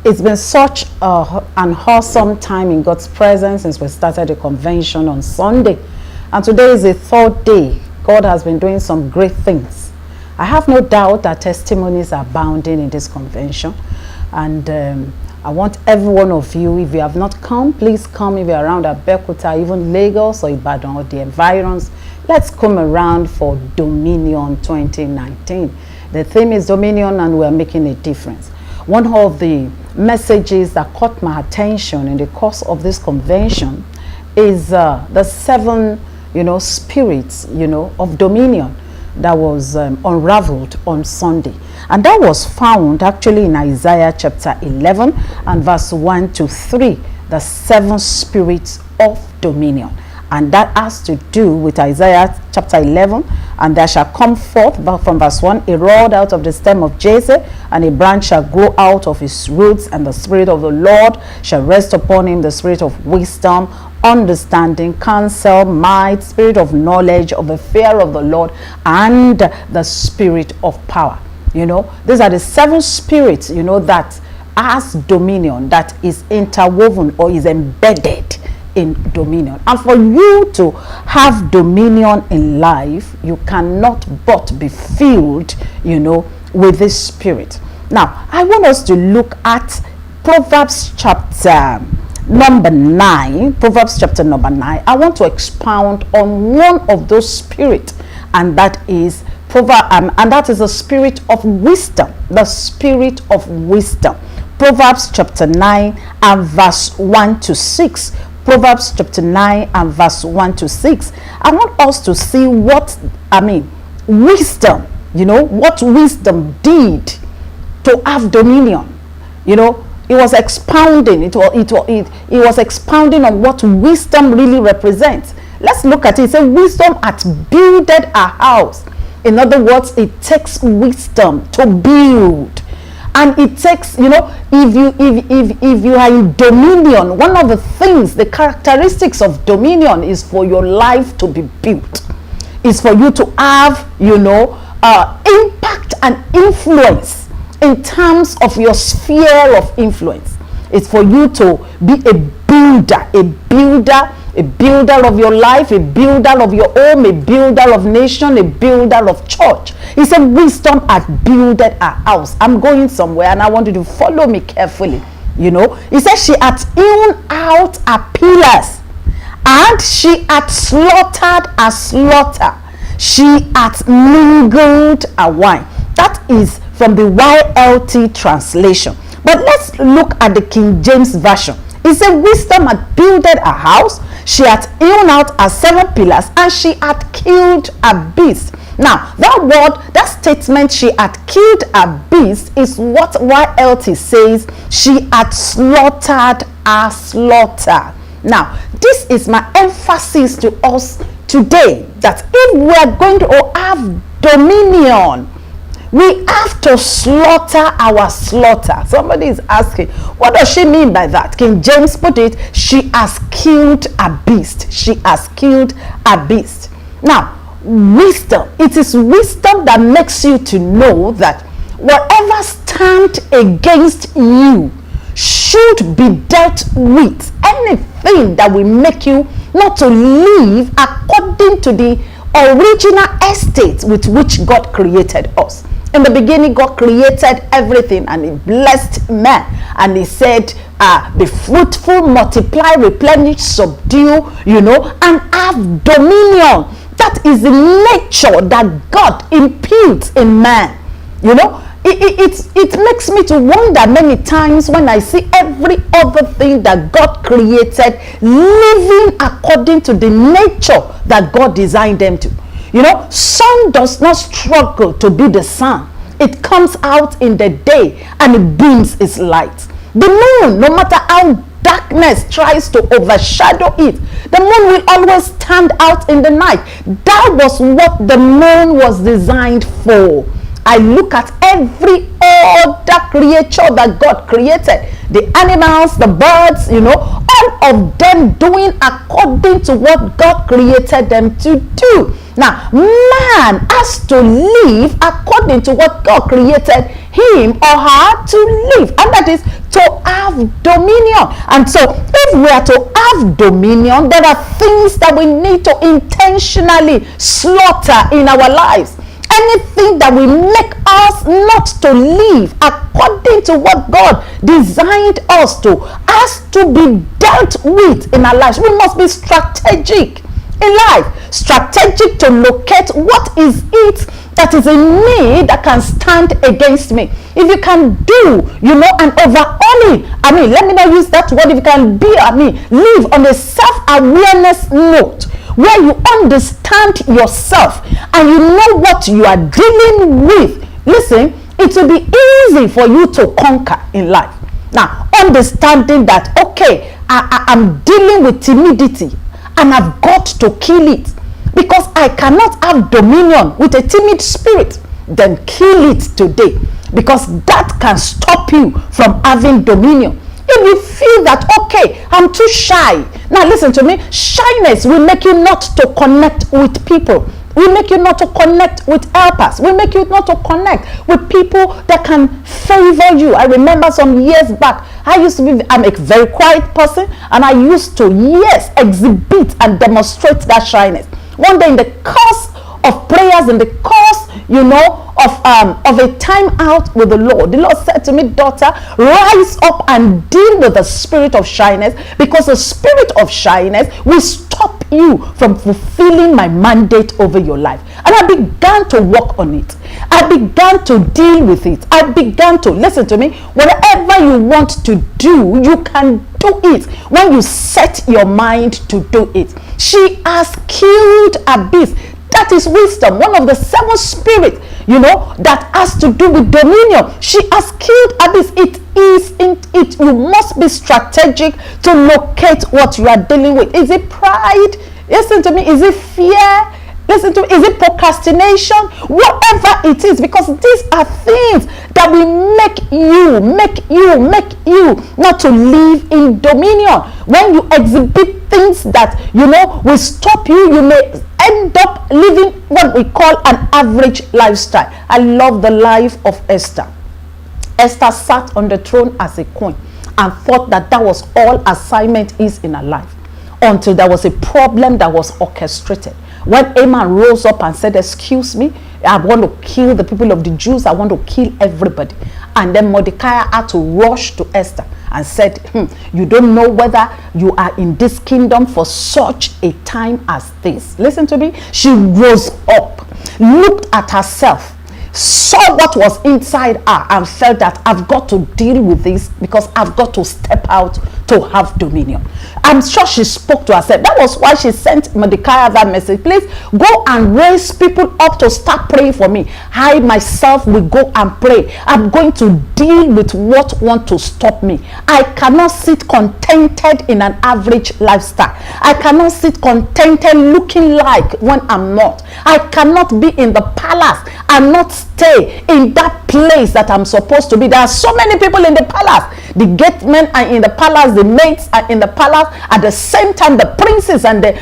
It's been such an awesome time in God's presence since we started the convention on Sunday. And today is the third day. God has been doing some great things. I have no doubt that testimonies are abounding in this convention. And I want every one of you, if you have not come, please come. If you're around Abeokuta, even Lagos or Ibadan or the environs, let's come around for Dominion 2019. The theme is Dominion, and we're making a difference. One of the messages that caught my attention in the course of this convention is the seven, spirits, of dominion that was unraveled on Sunday. And that was found actually in Isaiah chapter 11 and verse 1 to 3, the seven spirits of dominion. And that has to do with Isaiah chapter 11. And there shall come forth, from verse 1, a rod out of the stem of Jesse, and a branch shall grow out of his roots, and the Spirit of the Lord shall rest upon him, the Spirit of wisdom, understanding, counsel, might, Spirit of knowledge, of the fear of the Lord, and the Spirit of power. These are the seven spirits, that has dominion, that is interwoven or is embedded in dominion. And for you to have dominion in life, you cannot but be filled, with this spirit. Now, I want us to look at Proverbs chapter number 9. Proverbs chapter number 9. I want to expound on one of those spirits, and that is and that is the spirit of wisdom. The spirit of wisdom. Proverbs chapter 9 and verse 1 to 6. Proverbs chapter 9 and verse 1 to 6. I want us to see wisdom, what wisdom did to have dominion. It was expounding, it was expounding on what wisdom really represents. Let's look at it. It says, wisdom hath builded a house. In other words, it takes wisdom to build. And it takes, if you are in dominion, one of the things, the characteristics of dominion is for your life to be built. Is for you to have, impact and influence in terms of your sphere of influence. It's for you to be a builder of your life, a builder of your home, a builder of nation, a builder of church. He said, wisdom hath builded a house. I'm going somewhere and I want you to follow me carefully. He said, she hath hewn out her pillars, and she hath slaughtered a slaughter. She hath mingled a wine. That is from the YLT translation. But let's look at the King James Version. It said, wisdom hath builded a house, she hath hewn out her 7 pillars, and she hath killed a beast. Now, that statement, she hath killed a beast, is what YLT says, she hath slaughtered a slaughter. Now, this is my emphasis to us today, that if we are going to have dominion, we have to slaughter our slaughter. Somebody is asking, what does she mean by that? King James put it, she has killed a beast. She has killed a beast. Now, wisdom. It is wisdom that makes you to know that whatever stand against you should be dealt with. Anything that will make you not to live according to the original estate with which God created us. In the beginning, God created everything and he blessed man. And he said, be fruitful, multiply, replenish, subdue, and have dominion. That is the nature that God imputes in man. It makes me to wonder many times when I see every other thing that God created living according to the nature that God designed them to. Sun does not struggle to be the sun. It comes out in the day and it beams its light. The moon, no matter how darkness tries to overshadow it, the moon will always stand out in the night. That was what the moon was designed for. I look at every other creature that God created, the animals, the birds, all of them doing according to what God created them to do. Now, man has to live according to what God created him or her to live, and that is to have dominion. And so if we are to have dominion, there are things that we need to intentionally slaughter in our lives. Anything that will make us not to live according to what God designed us to has to be dealt with in our lives. We must be strategic in life, strategic to locate what is it that is in me that can stand against me. If you can do, and overall, let me not use that word. If you can live on a self-awareness note, where you understand yourself and you know what you are dealing with, listen, it will be easy for you to conquer in life. Now, understanding that, okay, I'm dealing with timidity and I've got to kill it, because I cannot have dominion with a timid spirit. Then kill it today, because that can stop you from having dominion. If you feel that, okay, I'm too shy, now listen to me, shyness will make you not to connect with people, will make you not to connect with helpers, will make you not to connect with people that can favor you. I remember some years back, I'm a very quiet person, and I used to, exhibit and demonstrate that shyness. One day, in the course of prayers, in the course, of a time out with the Lord said to me, daughter, rise up and deal with the spirit of shyness, because the spirit of shyness will stop you from fulfilling my mandate over your life. And I began to work on it. I began to deal with it. I began to, listen to me, whatever you want to do, you can do it when you set your mind to do it. She has killed a beast. That is wisdom, one of the 7 spirits, that has to do with dominion. She has killed a beast. You must be strategic to locate what you are dealing with. Is it pride? Listen to me. Is it fear? Listen to me. Is it procrastination? Whatever it is, because these are things that will make you not to live in dominion. When you exhibit things that will stop you, you may end up living what we call an average lifestyle. I love the life of Esther. Esther sat on the throne as a queen and thought that was all assignment is in her life, until there was a problem that was orchestrated. When Haman rose up and said, excuse me, I want to kill the people of the Jews, I want to kill everybody. And then Mordecai had to rush to Esther and said, you don't know whether you are in this kingdom for such a time as this. Listen to me. She rose up, looked at herself, saw what was inside her, and felt that I've got to deal with this, because I've got to step out to have dominion. I'm sure she spoke to herself. That was why she sent Mordecai that message. Please go and raise people up to start praying for me. I myself will go and pray. I'm going to deal with what want to stop me. I cannot sit contented in an average lifestyle. I cannot sit contented looking like when I'm not. I cannot be in the palace and not stay in that place that I'm supposed to be. There are so many people in the palace. The gate men are in the palace, the maids are in the palace. At the same time, the princes and the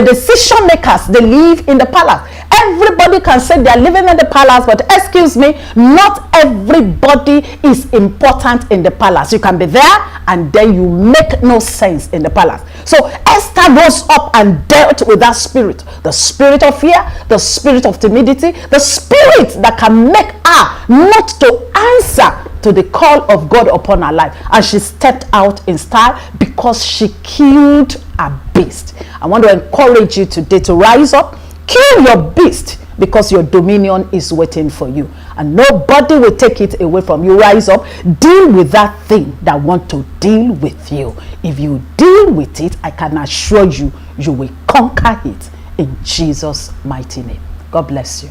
decision makers, they live in the palace. Everybody can say they are living in the palace, but excuse me, not everybody is important in the palace. You can be there and then you make no sense in the palace. So Esther rose up and dealt with that spirit, the spirit of fear, the spirit of timidity, the spirit that can make her not to answer to the call of God upon her life. And she stepped out in style because she killed a beast. I want to encourage you today to rise up, kill your beast, because your dominion is waiting for you and nobody will take it away from you. Rise up, deal with that thing that want to deal with you. If you deal with it, I can assure you, you will conquer it in Jesus' mighty name. God bless you.